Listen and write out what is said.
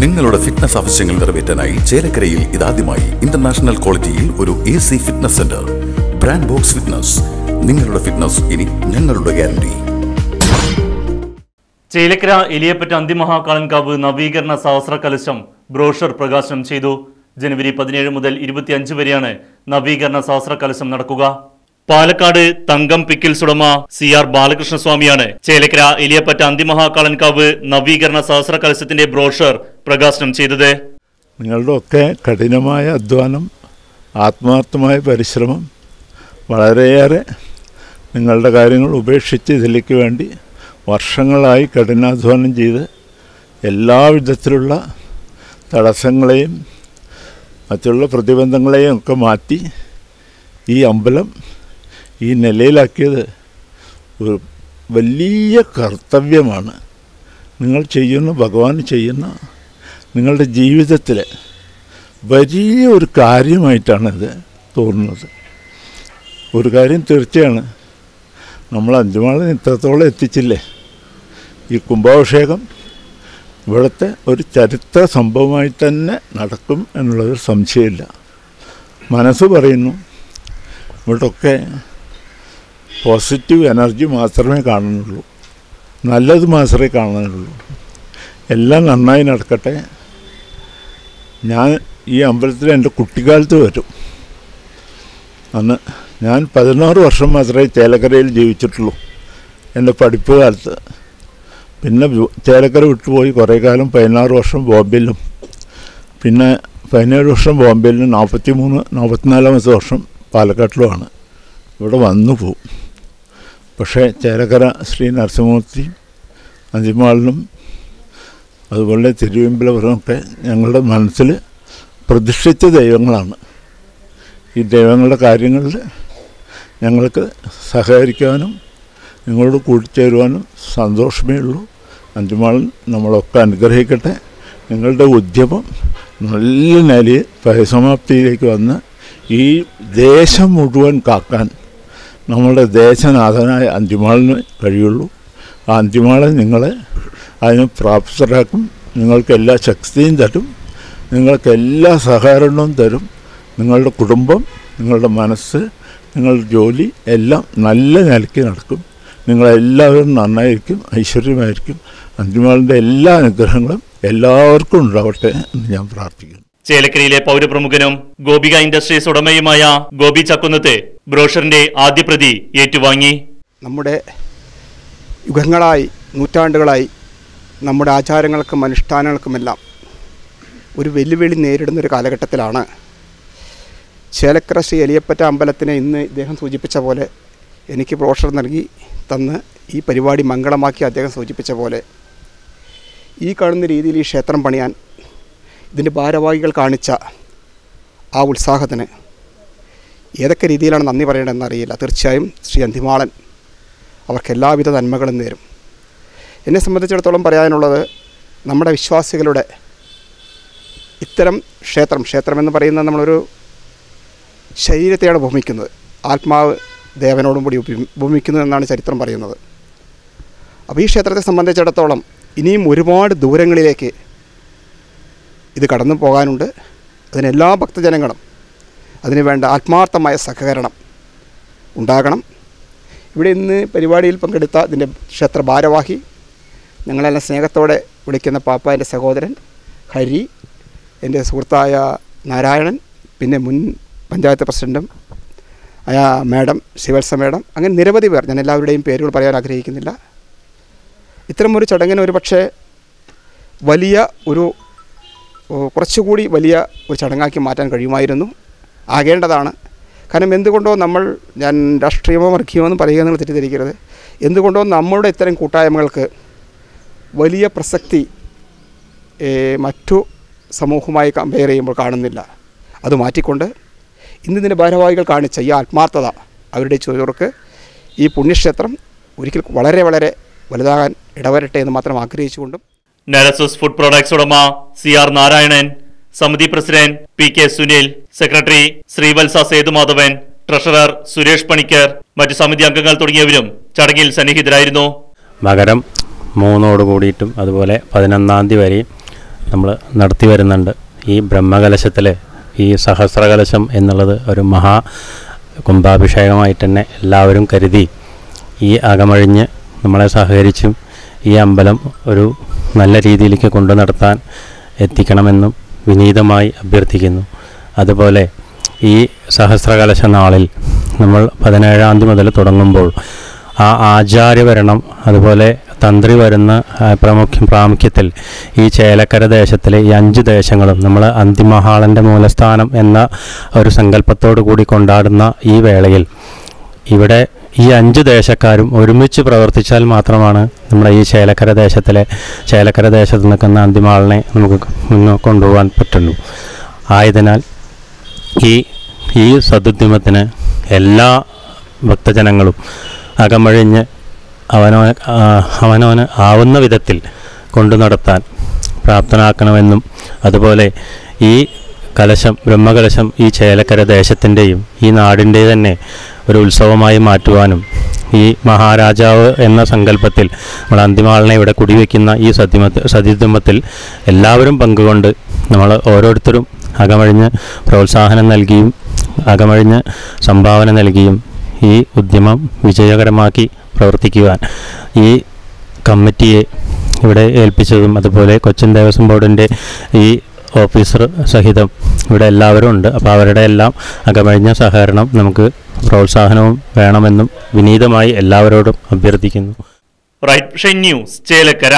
നിങ്ങളുടെ ഫിറ്റ്നസ് ആവശ്യങ്ങൾ നിറവേറ്റാനായി ചേലക്കരയിൽ ഇതാദ്യമായി ഇന്റർനാഷണൽ ക്വാളിറ്റിയിൽ ഒരു AC fitness centre. Brand box fitness. നിങ്ങളുടെ ഫിറ്റ്നസ് ഇനി ഞങ്ങളുടെ ഗ്യാരണ്ടി. ചേലക്കര എലിയപ്പറ്റ അന്തിമഹാകാളൻകാവ് നവീകരണ സഹസ്ര കലശം ബ്രോഷർ പ്രകാശനം ചെയ്തു. ജനുവരി 17 മുതൽ 25 വരെയാണ് നവീകരണ സഹസ്ര കലശം നടക്കുക. പാലക്കാട് തങ്കം പിക്കിൽസ് ഉടമ CR ബാലകൃഷ്ണസ്വാമിയാണ് ചേലക്കര എലിയപ്പറ്റ അന്തിമഹാകാളൻകാവ് നവീകരണ സഹസ്ര കലശത്തിന്റെ ബ്രോഷർ പ്രകാശനം ചെയ്തത്. നിങ്ങളുടെ ഒക്കെ കഠിനമായ അധ്വാനം, ആത്മാർത്ഥമായ പരിശ്രമം, വളരെയേറെ നിങ്ങളുടെ കാര്യങ്ങൾ ഉപേക്ഷിച്ച് ഇതിലേക്ക് വേണ്ടി വർഷങ്ങളായി കഠിനാധ്വാനം ചെയ്ത് എല്ലാവിധത്തിലുള്ള തടസ്സങ്ങളെയും മറ്റുള്ള പ്രതിബന്ധങ്ങളെയും ഒക്കെ മാറ്റി ഈ അമ്പലം ഈ നിലയിലാക്കിയത് ഒരു വലിയ കർത്തവ്യമാണ്. നിങ്ങൾ ചെയ്യുന്ന, ഭഗവാൻ ചെയ്യുന്ന നിങ്ങളുടെ ജീവിതത്തിൽ വലിയ ഒരു കാര്യമായിട്ടാണിത് തോന്നുന്നത്. ഒരു കാര്യം തീർച്ചയാണ്, നമ്മൾ അഞ്ചുമാളിന് ഇത്രത്തോളം എത്തിച്ചില്ലേ. ഈ കുംഭാഭിഷേകം ഇവിടുത്തെ ഒരു ചരിത്ര സംഭവമായി തന്നെ നടക്കും എന്നുള്ളൊരു സംശയമില്ല. മനസ്സ് പറയുന്നു ഇവിടൊക്കെ പോസിറ്റീവ് എനർജി മാത്രമേ കാണുന്നുള്ളൂ, നല്ലത് മാത്രമേ കാണുന്നുള്ളൂ. എല്ലാം നന്നായി നടക്കട്ടെ. ഞാൻ ഈ അമ്പലത്തിൽ എൻ്റെ കുട്ടിക്കാലത്ത് വരും. അന്ന് ഞാൻ 16 വർഷം മാത്രമേ ചേലക്കരയിൽ ജീവിച്ചിട്ടുള്ളൂ എൻ്റെ പഠിപ്പ് കാലത്ത്. പിന്നെ ചേലക്കര വിട്ടുപോയി കുറേ കാലം 16 വർഷം ബോംബെയിലും, പിന്നെ 17 വർഷം ബോംബെയിലും, 44 വർഷം പാലക്കാട്ടിലുമാണ്. ഇവിടെ വന്നു പോവും. പക്ഷേ ചേലക്കര ശ്രീ നരസിംഹമൂർത്തി അഞ്ചുമാളിനും അതുപോലെ തിരുവമ്പിലവരുമൊക്കെ ഞങ്ങളുടെ മനസ്സിൽ പ്രതിഷ്ഠിച്ച ദൈവങ്ങളാണ്. ഈ ദൈവങ്ങളുടെ കാര്യങ്ങളിൽ ഞങ്ങൾക്ക് സഹകരിക്കാനും നിങ്ങളോട് കൂടിച്ചേരുവാനും സന്തോഷമേ ഉള്ളൂ. അഞ്ചുമാളൻ നമ്മളൊക്കെ അനുഗ്രഹിക്കട്ടെ. നിങ്ങളുടെ ഉദ്യമം നല്ല നിലയിൽ പരിസമാപ്തിയിലേക്ക് വന്ന് ഈ ദേശം മുഴുവൻ കാക്കാൻ നമ്മളുടെ ദേശനാഥനായ അഞ്ചുമാളിന് കഴിയുള്ളൂ. ആ അഞ്ചുമാളൻ നിങ്ങളെ അതിന് പ്രാപ്തരാക്കും. നിങ്ങൾക്ക് എല്ലാ ശക്തിയും തരും, നിങ്ങൾക്ക് എല്ലാ സഹകരണവും തരും. നിങ്ങളുടെ കുടുംബം, നിങ്ങളുടെ മനസ്സ്, നിങ്ങളുടെ ജോലി എല്ലാം നല്ല നിലയ്ക്ക് നടക്കും. നിങ്ങളെല്ലാവരും നന്നായിരിക്കും, ഐശ്വര്യമായിരിക്കും. അഞ്ചുമാളിൻ്റെ എല്ലാ അനുഗ്രഹങ്ങളും എല്ലാവർക്കും ഉണ്ടാവട്ടെ എന്ന് ഞാൻ പ്രാർത്ഥിക്കുന്നു. ചേലക്കരയിലെ പൗരപ്രമുഖനും ഗോപിക ഇൻഡസ്ട്രീസ് ഉടമയുമായ ഗോപി ചക്കുന്നത്ത് ബ്രോഷറിന്റെ ആദ്യ പ്രതി ഏറ്റുവാങ്ങി. നമ്മുടെ യുഗങ്ങളായി, നൂറ്റാണ്ടുകളായി നമ്മുടെ ആചാരങ്ങൾക്കും അനുഷ്ഠാനങ്ങൾക്കുമെല്ലാം ഒരു വെല്ലുവിളി നേരിടുന്നൊരു കാലഘട്ടത്തിലാണ് ചേലക്കര ശ്രീ എലിയപ്പറ്റ അമ്പലത്തിന് ഇന്ന് ഇദ്ദേഹം സൂചിപ്പിച്ച പോലെ എനിക്ക് ബ്രോഷർ നൽകി തന്ന് ഈ പരിപാടി മംഗളമാക്കി അദ്ദേഹം സൂചിപ്പിച്ച പോലെ ഈ കാണുന്ന രീതിയിൽ ഈ ക്ഷേത്രം പണിയാൻ ഇതിൻ്റെ ഭാരവാഹികൾ കാണിച്ച ആ ഉത്സാഹത്തിന് ഏതൊക്കെ രീതിയിലാണ് നന്ദി പറയേണ്ടതെന്നറിയില്ല. തീർച്ചയായും ശ്രീ അന്തിമാളൻ അവർക്ക് എല്ലാവിധ നന്മകളും നേരും. എന്നെ സംബന്ധിച്ചിടത്തോളം പറയാനുള്ളത്, നമ്മുടെ വിശ്വാസികളുടെ ഇത്തരം ക്ഷേത്രമെന്ന് പറയുന്നത് നമ്മളൊരു ശരീരത്തെയാണ് ഭൂമിക്കുന്നത്, ആത്മാവ് ദേവനോടും കൂടി ഭൂമിക്കുന്നു എന്നാണ് ചരിത്രം പറയുന്നത്. അപ്പോൾ ഈ ക്ഷേത്രത്തെ സംബന്ധിച്ചിടത്തോളം ഇനിയും ഒരുപാട് ദൂരങ്ങളിലേക്ക് ഇത് കടന്നു പോകാനുണ്ട്. അതിനെല്ലാ ഭക്തജനങ്ങളും അതിനു വേണ്ട ആത്മാർത്ഥമായ സഹകരണം ഉണ്ടാകണം. ഇവിടെ ഇന്ന് പരിപാടിയിൽ പങ്കെടുത്ത ഇതിൻ്റെ ക്ഷേത്ര ഭാരവാഹി, ഞങ്ങളെല്ലാം സ്നേഹത്തോടെ വിളിക്കുന്ന പാപ്പാൻ്റെ സഹോദരൻ ഹരി, എൻ്റെ സുഹൃത്തായ നാരായണൻ, പിന്നെ മുൻ പഞ്ചായത്ത് പ്രസിഡൻറ്റും മാഡം ശിവത്സ മാഡം, അങ്ങനെ നിരവധി പേർ, ഞാൻ എല്ലാവരുടെയും പേരുകൾ പറയാൻ ആഗ്രഹിക്കുന്നില്ല. ഇത്തരമൊരു ചടങ്ങിന് ഒരു പക്ഷേ കുറച്ചുകൂടി വലിയ ഒരു ചടങ്ങാക്കി മാറ്റാൻ കഴിയുമായിരുന്നു, ആകേണ്ടതാണ്. കാരണം എന്തുകൊണ്ടോ ഞാൻ രാഷ്ട്രീയമോ വർഗീയമോ എന്ന് പറയുക നിങ്ങൾ തെറ്റിദ്ധരിക്കരുത്. എന്തുകൊണ്ടോ നമ്മളുടെ ഇത്തരം കൂട്ടായ്മകൾക്ക് വലിയ പ്രസക്തി മറ്റു സമൂഹവുമായി കമ്പയർ ചെയ്യുമ്പോൾ കാണുന്നില്ല. അത് മാറ്റിക്കൊണ്ട് ഇന്നിതിൻ്റെ ഭാരവാഹികൾ കാണിച്ച ഈ ആത്മാർത്ഥത, അവരുടെ ചോർക്ക് ഈ പുണ്യക്ഷേത്രം ഒരിക്കൽ വളരെ വളരെ വലുതാകാൻ ഇടവരട്ടെ എന്ന് മാത്രം ആഗ്രഹിച്ചുകൊണ്ടും നെറസസ് ഫുഡ് പ്രോഡക്ട്സ് ഉടമ CR നാരായണൻ, സമിതി president PK Sunil, secretary Srivatsa Sethumadhavan, treasurer Suresh Panicker, മറ്റു സമിതി അംഗങ്ങൾ തുടങ്ങിയവരും ചടങ്ങിൽ സന്നിഹിതരായിരുന്നു. മകരം 3 കൂടിയിട്ടും അതുപോലെ 11-ാം തീയതി വരെയും നമ്മൾ നടത്തി വരുന്നുണ്ട്. ഈ ബ്രഹ്മകലശത്തിൽ ഈ സഹസ്രകലശം എന്നുള്ളത് ഒരു മഹാ കുംഭാഭിഷേകമായിട്ട് തന്നെ എല്ലാവരും കരുതി ഈ അകമഴിഞ്ഞ് നമ്മളെ സഹകരിച്ചും ഈ അമ്പലം ഒരു നല്ല രീതിയിലേക്ക് കൊണ്ടു നടത്താൻ എത്തിക്കണമെന്നും വിനീതമായി അഭ്യർത്ഥിക്കുന്നു. അതുപോലെ ഈ സഹസ്രകലശ നാളിൽ നമ്മൾ 17-ാം തീയതി മുതൽ തുടങ്ങുമ്പോൾ ആ ആചാര്യവരണം അതുപോലെ തന്ത്രി വരുന്ന പ്രാമുഖ്യത്തിൽ ഈ ചേലക്കര ദേശത്തിലെ ഈ 5 ദേശങ്ങളും നമ്മൾ അന്തിമഹാളൻ്റെ മൂലസ്ഥാനം എന്ന ഒരു സങ്കല്പത്തോടു കൂടി കൊണ്ടാടുന്ന ഈ വേളയിൽ ഇവിടെ ഈ 5 ദേശക്കാരും ഒരുമിച്ച് പ്രവർത്തിച്ചാൽ മാത്രമാണ് നമ്മുടെ ഈ ചേലക്കര ദേശത്ത് നിൽക്കുന്ന അന്തിമഹാളിനെ നമുക്ക് മുന്നോട്ട് കൊണ്ടുപോകാൻ പറ്റുള്ളൂ. ആയതിനാൽ ഈ സദുദ്യമത്തിന് എല്ലാ ഭക്തജനങ്ങളും അകമഴിഞ്ഞ് അവനവന് ആവുന്ന വിധത്തിൽ കൊണ്ടു നടത്താൻ പ്രാപ്തനാക്കണമെന്നും അതുപോലെ ഈ കലശം ബ്രഹ്മകലശം ഈ ചേലക്കര ദേശത്തിൻ്റെയും ഈ നാടിൻ്റെ തന്നെ ഒരു ഉത്സവമായി മാറ്റുവാനും ഈ മഹാരാജാവ് എന്ന സങ്കല്പത്തിൽ നമ്മൾ അന്തിമഹാളിനെ ഇവിടെ കുടിവെക്കുന്ന ഈ സദ്യുദ്യമത്തിൽ എല്ലാവരും പങ്കുകൊണ്ട് നമ്മൾ ഓരോരുത്തരും അകമഴിഞ്ഞ് പ്രോത്സാഹനം നൽകിയും അകമഴിഞ്ഞ് സംഭാവന നൽകിയും ഈ ഉദ്യമം വിജയകരമാക്കി പ്രവർത്തിക്കുവാൻ ഈ കമ്മിറ്റിയെ ഇവിടെ ഏൽപ്പിച്ചതും അതുപോലെ കൊച്ചിൻ ദേവസ്വം ബോർഡിൻ്റെ ഈ ഓഫീസർ സഹിതം ഇവിടെ എല്ലാവരും ഉണ്ട്. അപ്പോൾ അവരുടെ എല്ലാം അകമഴിഞ്ഞ സഹകരണം നമുക്ക് പ്രോത്സാഹനവും വേണമെന്നും വിനീതമായി എല്ലാവരോടും അഭ്യർത്ഥിക്കുന്നു. Right news Chelakkara.